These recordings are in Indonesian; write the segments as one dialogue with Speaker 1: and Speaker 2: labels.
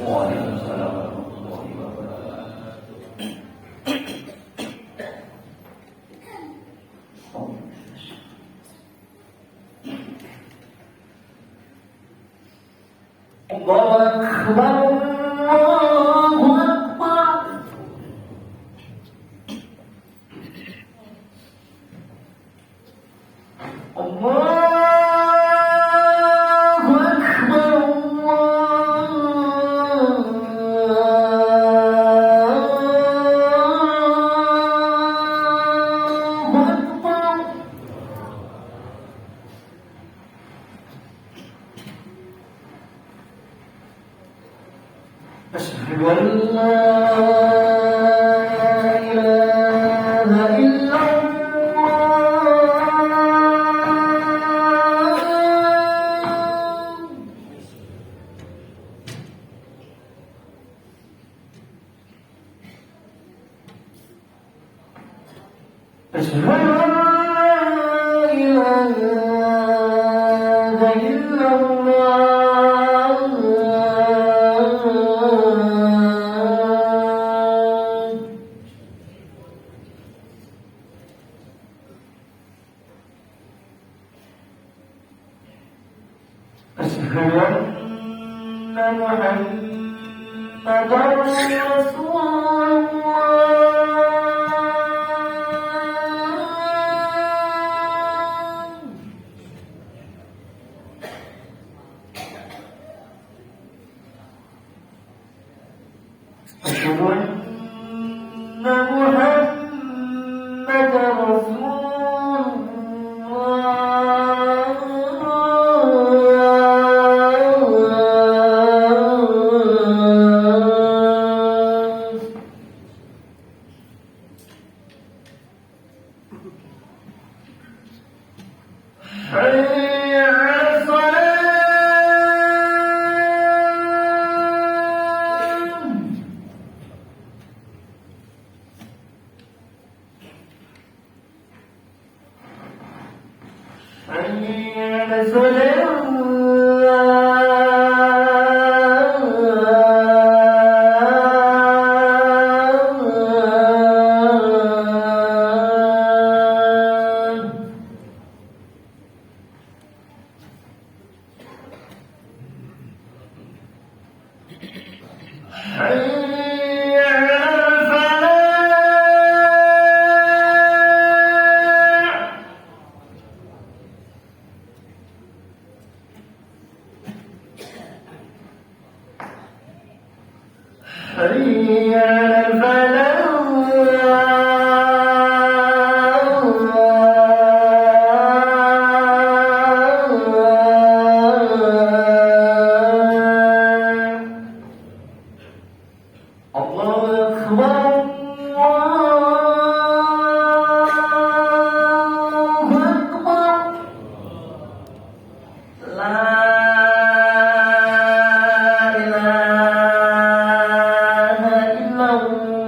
Speaker 1: Waalaikumsalam warahmatullahi wabarakatuh. Allahu Akbar, Allahu Akbar. أشهد أن لا إله إلا الله. أشهد أن لا إله إلا الله. أشهد أن محمدًا رسول الله. أشهد أن محمدًا رسول حي على الصلاة. حي على حي على الفلاح. حي على الله أكبر، الله أكبر. لا إله إلا الله.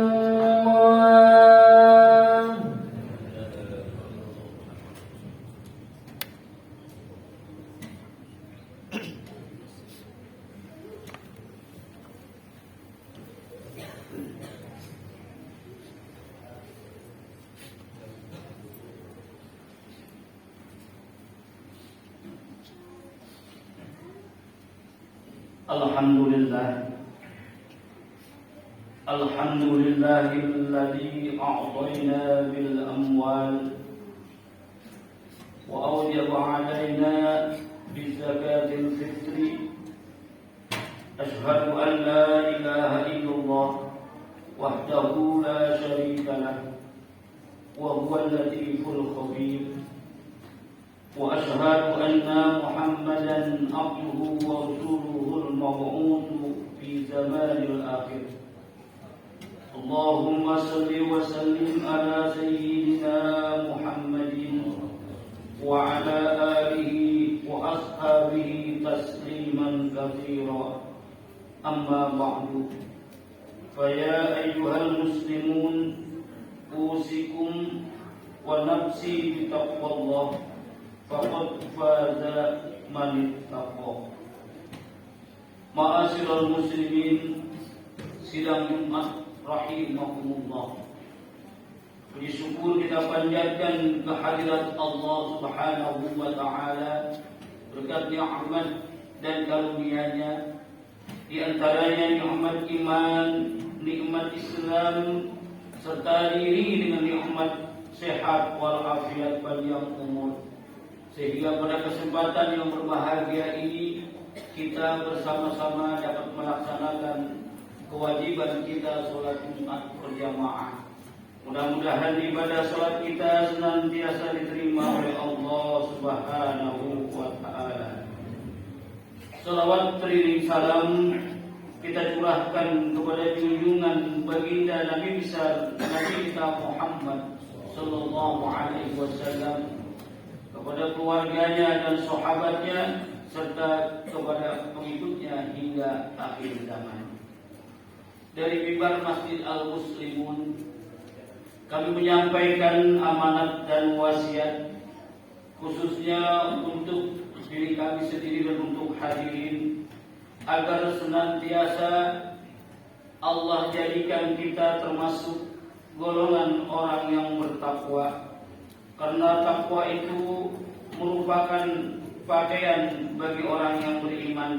Speaker 1: الحمد لله الذي أعطينا بالأموال وأوجب علينا بزكاة الفطر. أشهد أن لا إله إلا الله وحده لا شريك له وهو اللطيف الخبير. وأشهد أن محمدًا عبده ورسوله المبعوث في زمان الآخر. اللهم صل وسلم على سيدنا محمد وعلى آله وأصحابه تسليما كثيرا. أما بعد، فيا أيها المسلمون، أوصيكم ونفسي بتقوى الله، فقد فاز من اتقى. Ma'asyiral muslimin, sidang Jumat rahimakumullah. Puji syukur kita panjatkan kehadirat Allah Subhanahu wa taala, berkat nikmat dan karunia-Nya, di antaranya nikmat iman, nikmat Islam, serta diiringi dengan nikmat sehat walafiat panjang umur. Sehingga pada kesempatan yang berbahagia ini kita bersama-sama dapat melaksanakan kewajiban kita sholat Jumat berjamaah. Mudah-mudahan ibadah sholat kita senantiasa diterima oleh Allah Subhanahu wa taala. Salawat beriring salam kita curahkan kepada junjungan baginda Nabi besar Nabi kita Muhammad sallallahu alaihi wasallam, kepada keluarganya dan sahabatnya, serta kepada pengikutnya hingga akhir zaman. Dari mimbar Masjid Al-Muslimun kami menyampaikan amanat dan wasiat, khususnya untuk diri kami sendiri dan untuk hadirin, agar senantiasa Allah jadikan kita termasuk golongan orang yang bertakwa, karena takwa itu merupakan pakaian bagi orang yang beriman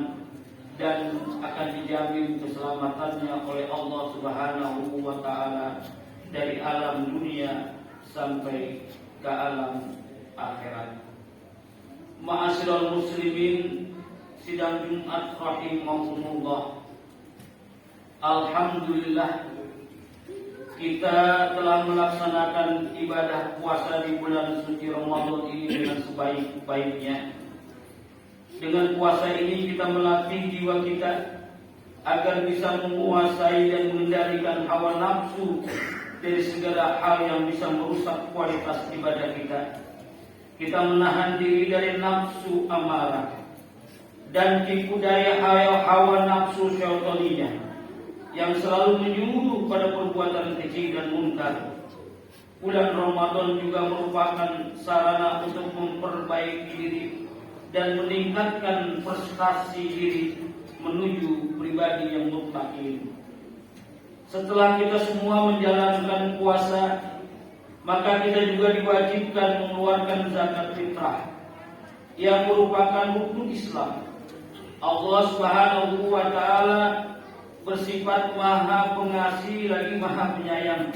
Speaker 1: dan akan dijamin keselamatannya oleh Allah Subhanahu wa taala dari alam dunia sampai ke alam akhirat. Ma'asyiral muslimin, sidang Jumat rahimakumullah. Alhamdulillah kita telah melaksanakan ibadah puasa di bulan suci Ramadan ini dengan sebaik-baiknya. Dengan puasa ini kita melatih jiwa kita agar bisa menguasai dan mengendalikan hawa nafsu dari segala hal yang bisa merusak kualitas ibadah kita. Kita menahan diri dari nafsu amarah dan tipu daya hawa nafsu syaitaniyah yang selalu menyuruh pada perbuatan keji dan munkar. Bulan Ramadan juga merupakan sarana untuk memperbaiki diri dan meningkatkan prestasi diri menuju pribadi yang mustaqim. Setelah kita semua menjalankan puasa, maka kita juga diwajibkan mengeluarkan zakat fitrah yang merupakan rukun Islam. Allah Subhanahu wa taala bersifat Maha Pengasih lagi Maha Penyayang.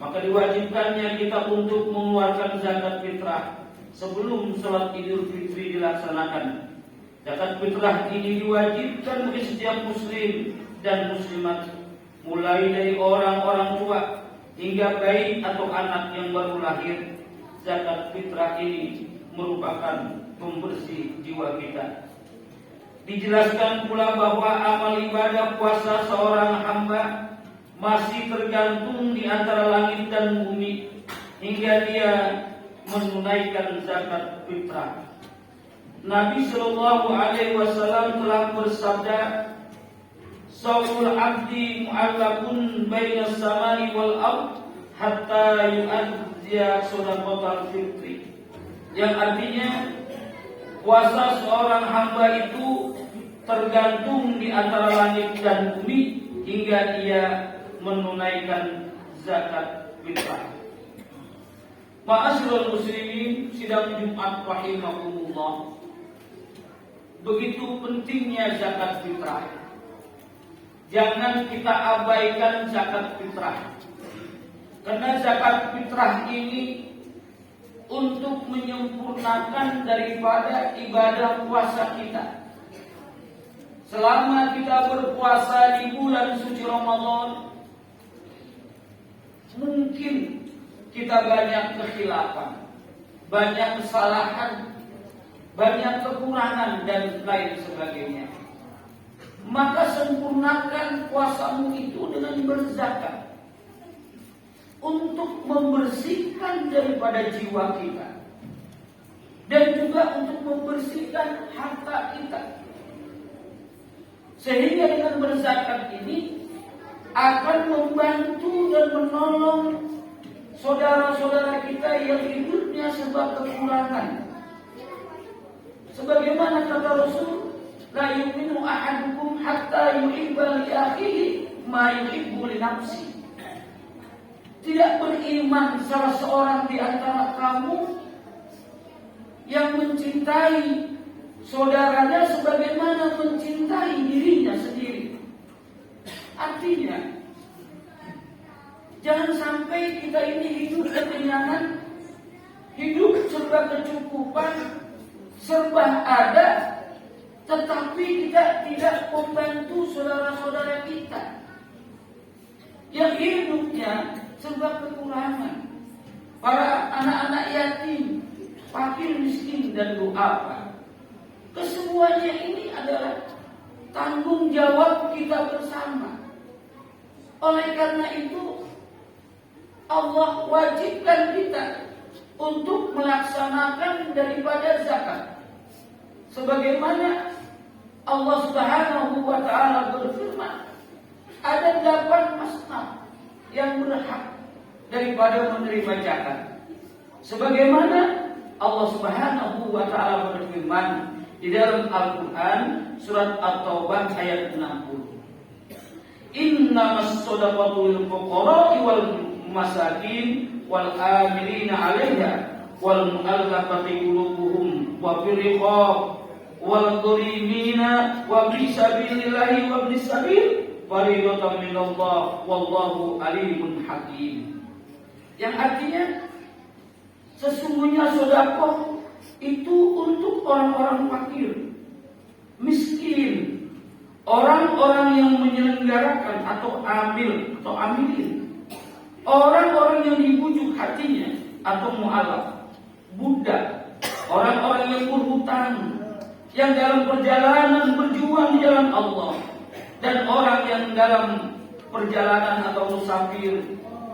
Speaker 1: Maka diwajibkannya kita untuk mengeluarkan zakat fitrah sebelum sholat Idul Fitri dilaksanakan. Zakat fitrah ini diwajibkan bagi setiap muslim dan muslimat, mulai dari orang-orang tua hingga bayi atau anak yang baru lahir. Zakat fitrah ini merupakan pembersih jiwa kita. Dijelaskan pula bahwa amal ibadah puasa seorang hamba masih tergantung di antara langit dan bumi hingga dia menunaikan zakat fitrah. Nabi Shallallahu Alaihi Wasallam telah bersabda, "Saumul abdi mu'allaqun baina samai wal ard hatta yu'addiya shadaqatul fitri." Yang artinya puasa seorang hamba itu tergantung di antara langit dan bumi hingga dia menunaikan zakat fitrah. Ma'asyiral muslimin, sidang Jumat rahimakumullah. Begitu pentingnya zakat fitrah. Jangan kita abaikan zakat fitrah. Karena zakat fitrah ini untuk menyempurnakan daripada ibadah puasa kita. Selama kita berpuasa di bulan suci Ramadan, mungkin kita banyak kekhilafan, banyak kesalahan, banyak kekurangan dan lain sebagainya. Maka sempurnakan puasamu itu dengan berzakat untuk membersihkan daripada jiwa kita dan juga untuk membersihkan harta kita. Sehingga dengan berzakat ini akan membantu dan menolong saudara-saudara kita yang hidupnya serba kekurangan. Sebagaimana kata Rasul, la yu'minu ahadukum ma yuhibbu li nafsi. Tidak beriman salah seorang di antara kamu yang mencintai saudaranya sebagaimana mencintai dirinya sendiri. Artinya, jangan sampai kita ini hidup kekenyangan, hidup serba kecukupan, serba ada, tetapi kita tidak membantu saudara-saudara kita yang hidupnya serba kekurangan. Para anak-anak yatim, fakir, miskin, dan duafa. Kesemuanya ini adalah tanggung jawab kita bersama. Oleh karena itu, Allah wajibkan kita untuk melaksanakan daripada zakat. Sebagaimana Allah Subhanahu wa taala berfirman, ada 8 masnaf yang berhak daripada menerima zakat. Sebagaimana Allah Subhanahu wa taala berfirman di dalam Al-Qur'an surat At-Taubah ayat 60. Innamas shadaqatu lil fuqara'i wal masakin wal amilina 'alaiha wal mu'allafati qulubuhum wa fil riqab wal gharimina wa fi sabilillahi wa ibnis sabil fariidatan minallah wallahu alimun hakim. Yang artinya sesungguhnya sedekah itu untuk orang-orang fakir, miskin, orang-orang yang menyelenggarakan atau amilin, orang-orang yang dibujuk hatinya atau mu'alaf, budak, orang-orang yang berhutang, yang dalam perjalanan berjuang di jalan Allah, dan orang yang dalam perjalanan atau musafir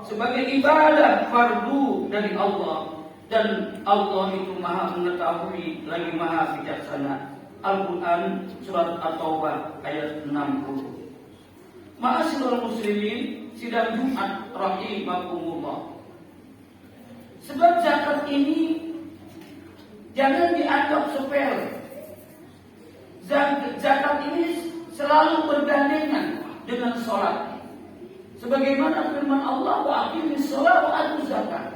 Speaker 1: sebagai ibadah fardu dari Allah. Dan Allah itu maha mengetahui lagi maha bijaksana. Al-Quran surat At-Taubah ayat 60. Ma'asyiral muslimin, sidang Jumat rahimakumullah. Sebab zakat ini jangan dianggap sepele. Zakat ini selalu bergandengan dengan sholat. Sebagaimana firman Allah, wa aqimis sholat wa atuz zakat.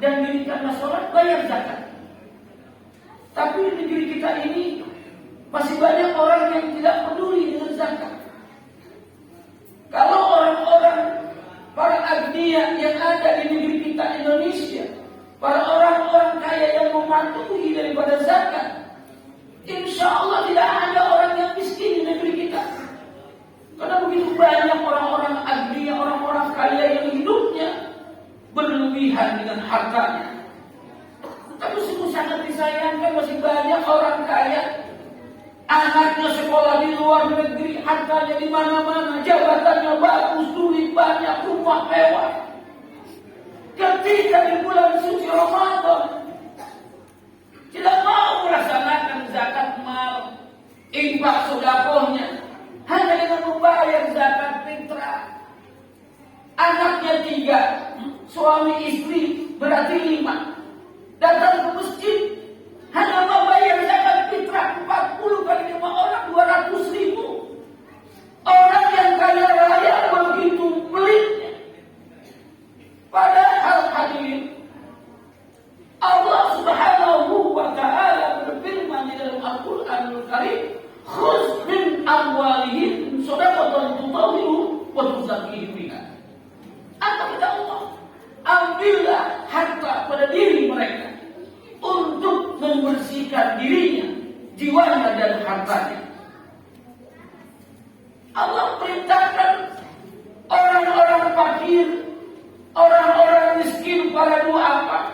Speaker 1: Dan dirikanlah sholat, bayar zakat. Tapi di negeri kita ini masih banyak orang yang tidak peduli dengan zakat. Kalau orang-orang, para agniya yang ada di negeri kita Indonesia, para orang-orang kaya yang mematuhi daripada zakat, insya Allah tidak ada orang yang miskin di negeri kita. Karena begitu banyak orang-orang agniya, orang-orang kaya yang hidupnya berlebihan dengan hartanya. Tapi sungguh sangat disayangkan masih banyak orang kaya, anaknya sekolah di luar negeri, hartanya di mana-mana, jabatannya bagus, duit banyak, rumah mewah. Ketika di bulan suci Ramadan tidak mau melaksanakan zakat mal, infak sedekahnya, hanya dengan membayar zakat fitrah. Anaknya 3, suami istri berarti 5. Datang ke masjid hanya membayar zakat fitrah 40 kali 5 orang 200.000. Orang yang kaya raya begitu pelitnya. Padahal hadirin, Allah Subhanahu wa taala berfirman di dalam Al-Qur'anul Karim, "Khudz min amwalihim shadaqatan tutahhiruhum wa tuzakkihim biha." Apa kata Allah? Ambillah harta pada diri mereka untuk membersihkan dirinya, jiwanya dan hartanya. Allah perintahkan orang-orang fakir, orang-orang miskin, para duafa,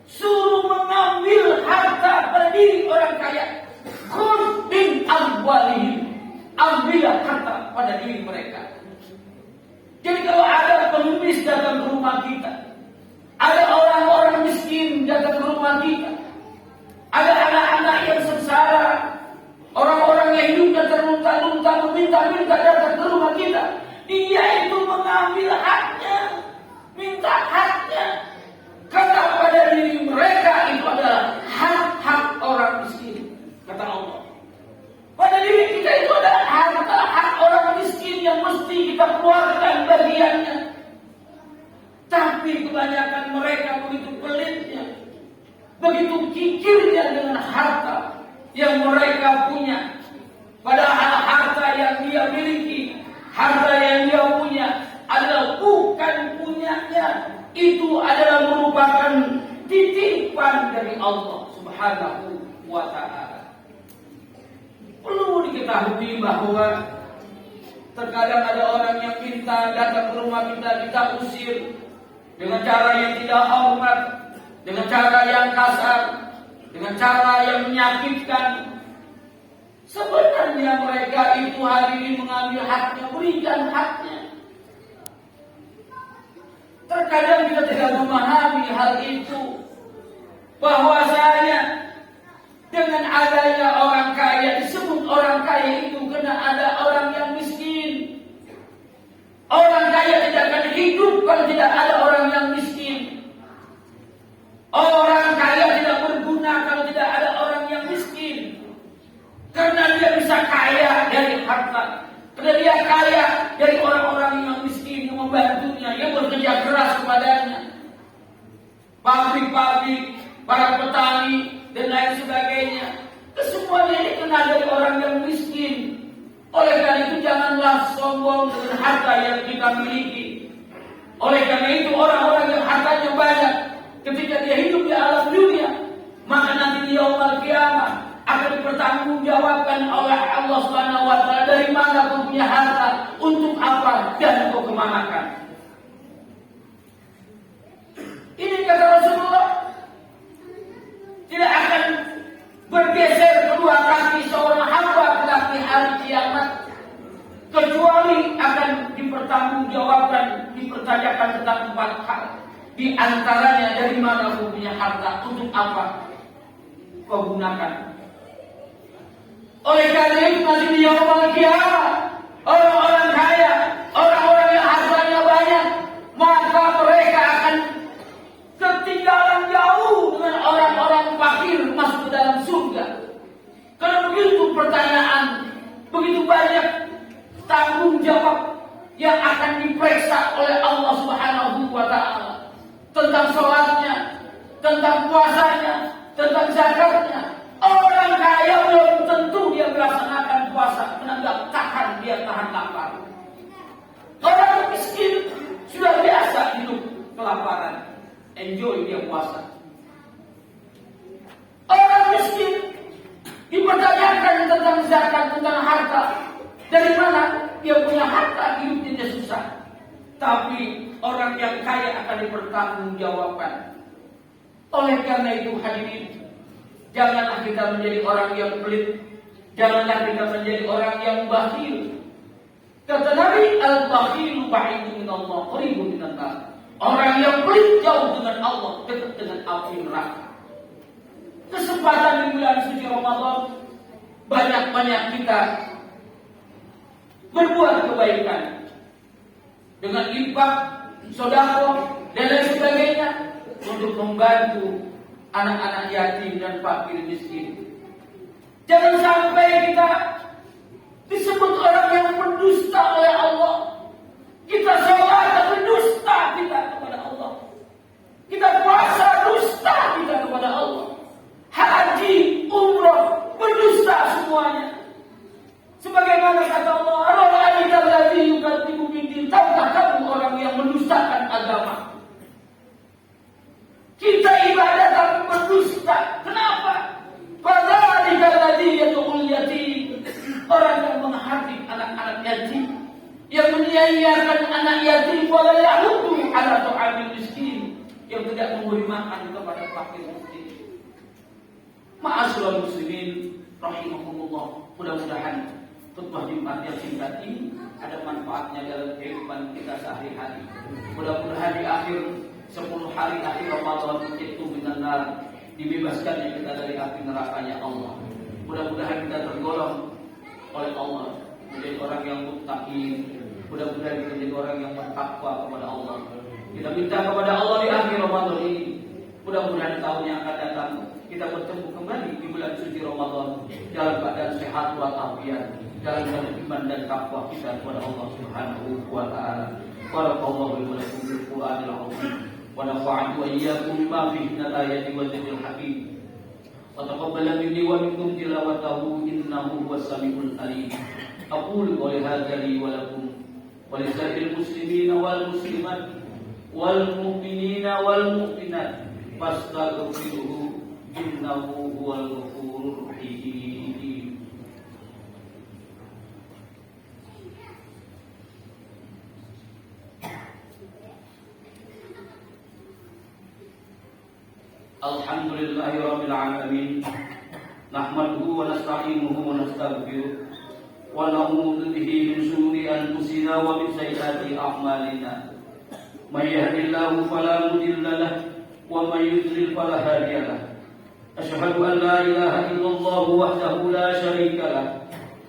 Speaker 1: suruh mengambil harta pada diri orang kaya. Khudz min amwalihim, ambillah harta pada diri mereka. Jadi kalau ada pengemis datang ke rumah kita, ada orang-orang miskin datang ke rumah kita, ada anak-anak yang sengsara, orang-orang yang hidupnya terlunta-lunta, meminta-minta datang ke rumah kita, dia itu mengambil haknya, minta haknya. Kata pada diri mereka itu adalah hak-hak orang miskin, kata Allah. Pada diri kita itu ada hak orang miskin yang mesti kita keluarkan harta yang mereka punya. Padahal harta yang dia miliki, harta yang dia punya adalah bukan punyanya. Itu adalah merupakan titipan dari Allah Subhanahu wa ta'ala. Perlu diketahui bahwa terkadang ada orang yang minta datang ke rumah kita usir dengan cara yang tidak hormat, dengan cara yang kasar, dengan cara yang menyakitkan. Sebenarnya mereka itu hari ini mengambil haknya, berikan haknya. Terkadang kita tidak memahami hal itu, bahwasanya dengan adanya orang kaya, disebut orang kaya itu karena ada orang yang miskin. Orang kaya tidak akan hidup kalau tidak ada orang yang miskin. Orang kaya tidak berguna kalau tidak ada orang yang miskin. Karena dia bisa kaya dari harta, karena dia kaya dari orang-orang yang miskin yang membantunya, yang bekerja keras kepadanya. Pabrik-pabrik, para petani dan lain sebagainya, kesemuanya ini kena dari orang yang miskin. Oleh karena itu janganlah sombong dengan harta yang kita miliki. Oleh karena itu orang-orang yang hartanya banyak, ketika dia hidup di alam dunia, maka nanti di yaumul qiyamah akan dipertanggungjawabkan oleh Allah Subhanahu wa ta'ala, dari mana kau punya harta, untuk apa, dan kau kemanakan. Ini kata Rasulullah, tidak akan bergeser kedua kaki seorang hamba di hari kiamat, kecuali akan dipertanggungjawabkan, dipertanyakan tentang 4 hal. Di antaranya, dari mana kau punya harta, untuk apa kau gunakan. Oleh karena itu nanti di yaumul qiyamah, orang-orang kaya, orang-orang yang hartanya banyak, maka mereka akan ketinggalan jauh dengan orang-orang fakir masuk ke dalam surga. Karena begitu pertanyaan, begitu banyak tanggung jawab yang akan diperiksa oleh Allah Subhanahu wa ta'ala, tentang sholatnya, tentang puasanya, tentang zakatnya. Orang kaya belum tentu dia melaksanakan puasa, karena nggak tahan, dia tahan lapar. Orang miskin sudah biasa hidup kelaparan, enjoy dia puasa. Orang miskin dipertanyakan tentang zakat, tentang harta. Dari mana dia punya harta, hidupnya dia susah. Tapi orang yang kaya akan dipertanggungjawabkan. Oleh karena itu hadirin, janganlah kita menjadi orang yang pelit, janganlah kita menjadi orang yang bakhil. Kata Nabi, al-bakhilu ba'idu minallah, qaribu minannar. Orang yang pelit jauh dengan Allah, dekat dengan api neraka. Kesempatan di bulan suci Ramadan, banyak-banyak kita berbuat kebaikan dengan infak, sedekah dan lain sebagainya, untuk membantu anak-anak yatim dan fakir miskin. Jangan sampai kita disebut orang yang berdusta oleh Allah. Kita sholat tapi dusta kita kepada Allah. Kita puasa dusta kita kepada Allah. Haji, umrah, berdusta semuanya. Sebagaimana kata Allah, "Ar-ra'aita allazi yukadzibu bid-din." Tahukah kamu orang yang mendustakan agama? Kita ibadah tapi berdusta. Kenapa? Fadzalika allazi yad'ul yatim. Orang yang menghardik anak-anak yatim, yang menyia-nyiakan anak yatim, wala yahuddu ala ta'amil miskin, yang tidak memberi makan kepada fakir miskin. Ma'asyiral muslimin rahimakumullah. Mudah-mudahan khutbah Jumat yang singkat ini ada manfaatnya dalam kehidupan kita sehari-hari. Mudah-mudahan di akhir 10 hari akhir Ramadan itu benar-benar dibebaskannya kita dari api nerakanya Allah. Mudah-mudahan kita tergolong oleh Allah menjadi orang yang muttaqin. Mudah-mudahan kita menjadi orang yang bertakwa kepada Allah. Kita minta kepada Allah di akhir Ramadan ini, mudah-mudahan tahun yang akan datang kita bertemu kembali di bulan suci Ramadan dalam keadaan sehat walafiat, dalam keadaan iman dan takwa kita kepada Allah Subhanahu wa ta'ala. Barakallahu wa lakum bil Qur'anil azim wa nafa'ani wa iyyakum bima fihi min al-ayati wa dhikril hakim. wa taqabbal minni wa minkum tilawatahu innahu huwas samiul alim. Aqulu qawli hadza li wa lakum wa lisa'iril muslimina wal muslimat wal mu'minina wal mu'minat fastaghfiruhu innahu huwal ghafurur rahim. Alhamdulillahi rabbil alamin. Nahmaduhu wa nasta'inuhu wa nastaghfiruh wa na'udzu bihi min shururi anfusina wa min sayyiati a'malina. May yahdihillahu fala mudilla lahu wa may yudlil fala hadiya lahu. Asyhadu an la ilaha illallah wahdahu la syarika lahu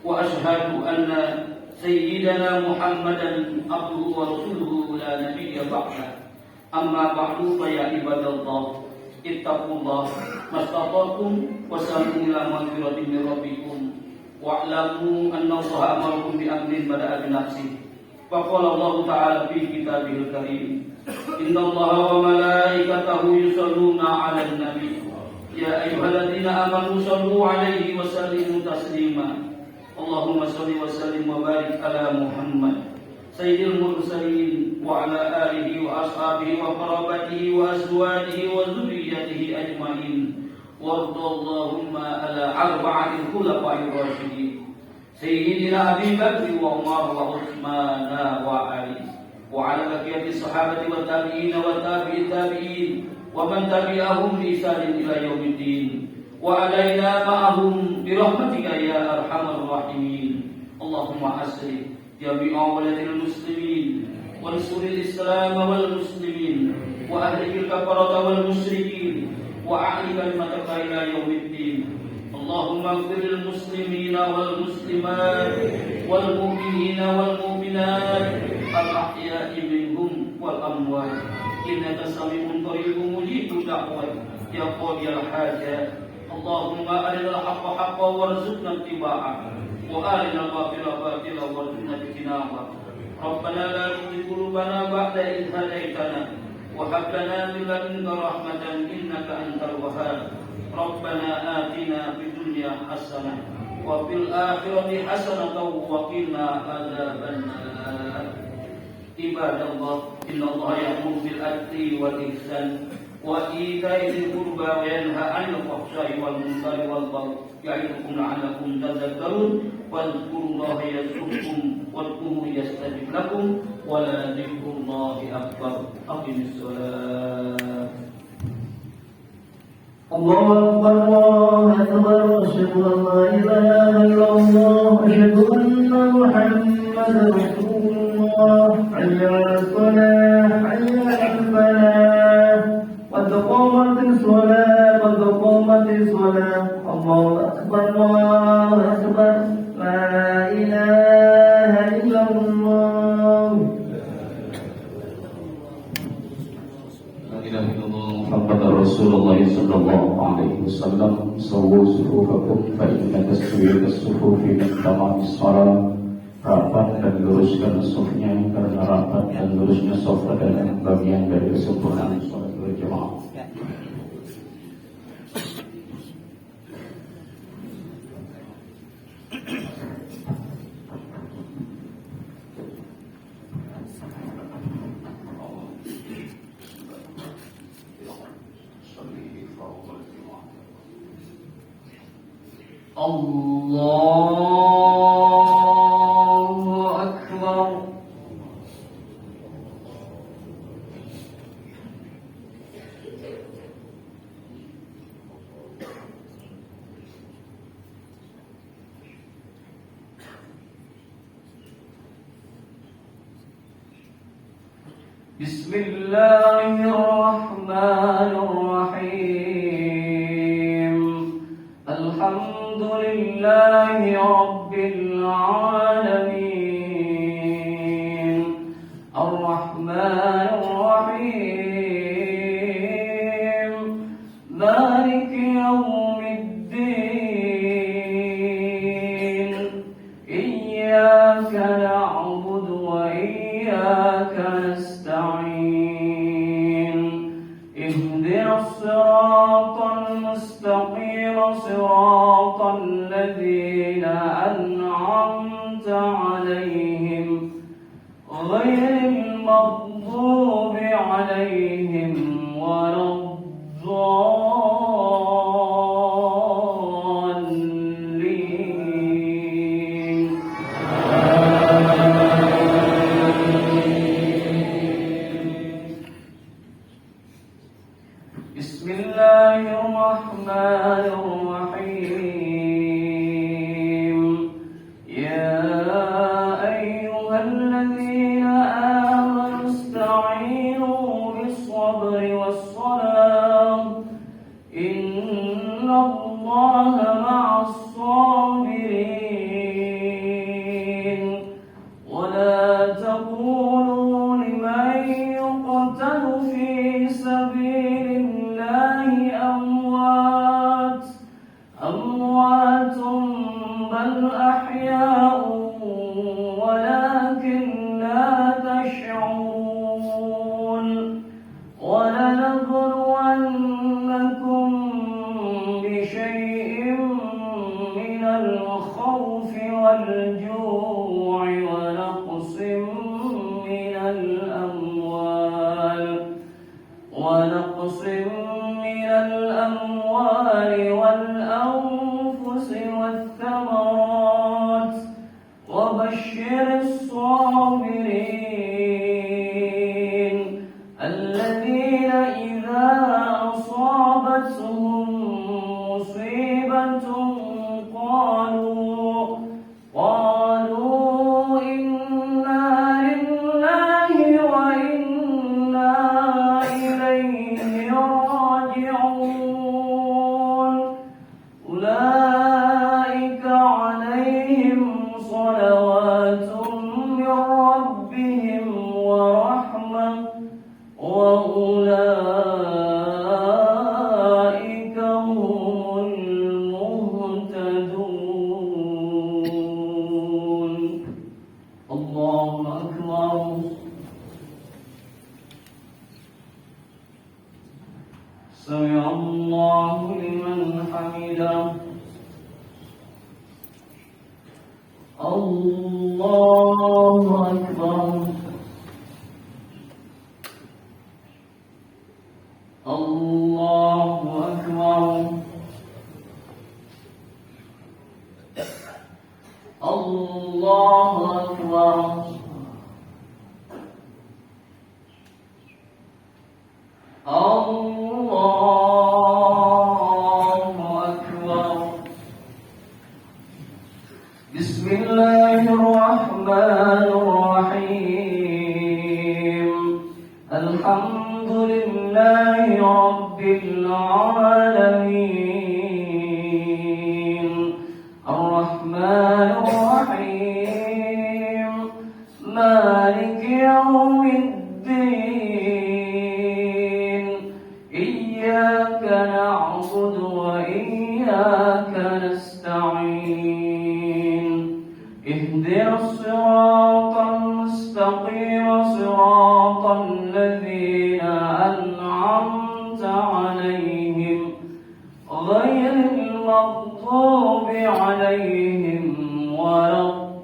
Speaker 1: wa asyhadu anna sayyidana Muhammadan abduhu wa rasuluhu la nabiyya ba'da. Amma ba'du fa ya ibadallah ittaqullah mastata'tum wasallu ila maghfiratin min rabbikum wa'lamu anna Allaha amarakum bi amrin bada'a bi nafsihi. Faqala Allah ta'ala fi kitabihil karim, innallaha wa malaikatahu yusalluna 'alan nabi ya ayyuhalladzina amanu sallu 'alaihi wa sallimu taslima. Allahumma shalli wa sallim wa barik ala Muhammad sayyidil mursalin wa ala alihi wa ashabihi wa qarabatihi wa azwajihi wa dzurriyyatihi ajmain. Wardallahumma ala arba'atil khulafa'ir rasyidin sayyidina Abi Bakr wa Umar wa Utsman wa Ali wa ala baqiyati sahabati wa tabi'in wa tabi'it tabi'in wa man tabi'ahum bi ihsanin ila yaumiddin wa alaina ma'ahum bi rahmatika ya arhamar rahimin. Allahumma aslih jami'a waladil muslimin wa ansuril islam wal muslimin wa ahlikil kafarata wal musyrikin wa a'li kalimataka ila yaumiddin. Allahumma ighfir lil muslimina wal muslimat wal mu'minina wal mu'minat al ahya'i minhum wal amwat innaka sami'un qaribun mujibud da'wat ya qadiyal hajat. Allahumma arinal haqqa haqqan warzuqna ittiba'ah wa arinal batila batila warzuqna ijtinabah. Rabbana la tuzigh qulubana ba'da idh hadaytana wa hab lana min ladunka rahmatan innaka antal wahhab. Rabbana atina fid dunya hasanah wa fil akhirati hasanatan wa qina adzabannar. Ibadallah, innallaha ya'muru bil adli wal ihsan wa ita'i dzil qurba wa yanha 'anil fahsya'i wal munkari wal baghi ya'idukum la'allakum tadhakkarun. Wadhkurullaha yadhkurkum wadhkuruhu yastajib lakum wa la dzikrullahi akbar. Aqimis shalah.
Speaker 2: Allahu akbar, asyhadu an la ilaha illallah, asyhadu anna Muhammadar Rasulullah. Hayya 'alas shalah, hayya 'alal falah. Qad qamatis shalah, qad qamatis shalah. Allahu akbar, Allahu akbar. La ilaha illallah.
Speaker 3: Muhammad Rasulullah sallallahu alaihi wasallam. Sawwu sufufakum fa inna taswiyat as-sufufi min tamamis shalah. Rapat dan luruskan sufnya, karena rapat dan lurusnya suf adalah bagian dari kesempurnaan salat berjamaah.
Speaker 2: Allahu akbar. Bismillahirrahmanirrahim. Alhamdulillahi rabbil alamin. Ar-Rahmanir Rahim. Maliki yaumiddin. Iyyaka na'budu wa iyyaka nasta'in. Ihdinas siratal mustaqim. عليهم غير المغضوب عليهم ولا الضالين. بسم الله الرحمن الرحيم. يا أيها الذين آمنوا استعينوا بالصبر والصلاة إن الله مع الصابرين. ولا تقولوا لمن يقتل في سبيل الله أموات بل أحياء ولكن لا تشعرون. ولنبلونكم بشيء من الخوف والجوع ونقص من الأموال والأنفس والثمرات وبشر الصابرين الذين إذا أصابتهم مصيبة قالوا إنا لله وإنا إليه راجعون. أولئك عليهم صلوات من ربهم ورحمة وأولئك هم المهتدون. الله أكبر. سمع الله لمن حمده. الله أكبر. الله أكبر. الله أكبر. الله أكبر. بسم الله الرحمن الرحيم. الحمد لله رب العالمين الرحمن الرحيم مالك يوم الدين. إياك نعبد وإياك نستعين. اهدنا الصراط المستقيم صراط الذين أنعمت عليهم غير المغضوب عليهم ولا الضالين.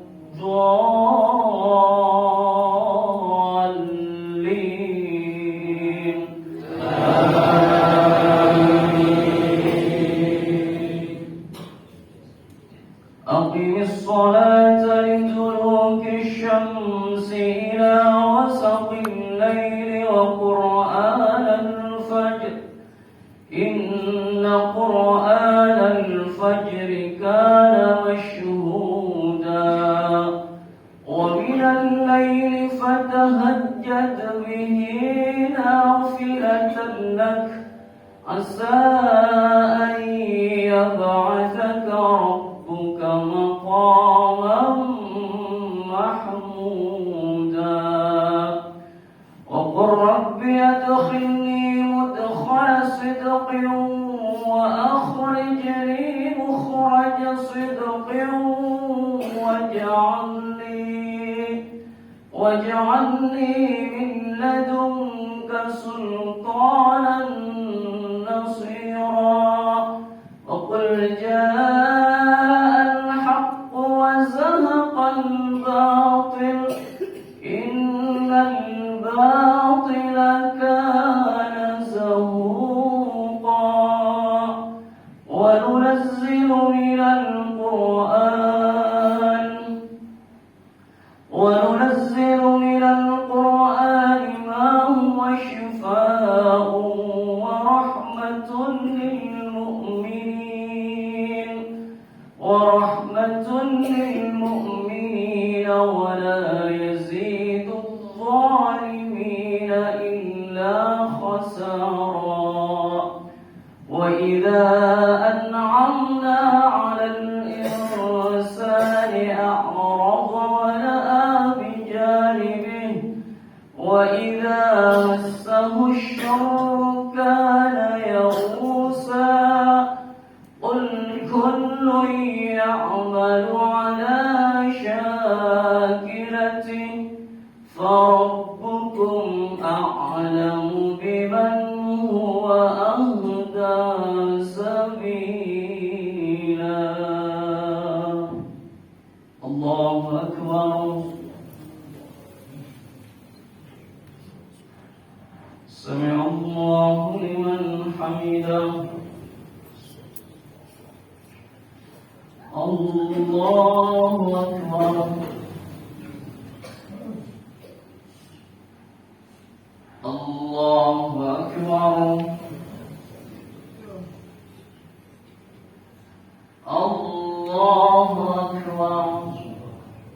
Speaker 2: أقم الصلاة لدلوك الشمس إلى غسق الليل وقرآن الفجر إن قرآن الفجر كان مشهودا. ومن الليل فتهجد به نافلة لك عسى أن يبعثك ربك مقاما محمودا. وقل رب أدخلني مدخل صدق وأخرجني مخرج صدق واجعلني من لدنك سلطانا نصيرا. وقل جاء الحق وزهق الباطل وننزل من القرآن ما هو شفاء ورحمة للمؤمنين ولا يزيد الظالمين إلا خسارا. وإذا أنعمنا على الإنسان أعرض ونأى بجانبه وإذا مسه الشر كان يئوسا. قل كل يعمل على شاكلته فربكم أعلم بمن هو أهدى سبيلا. الله أكبر. سمع الله لمن حمده. الله أكبر.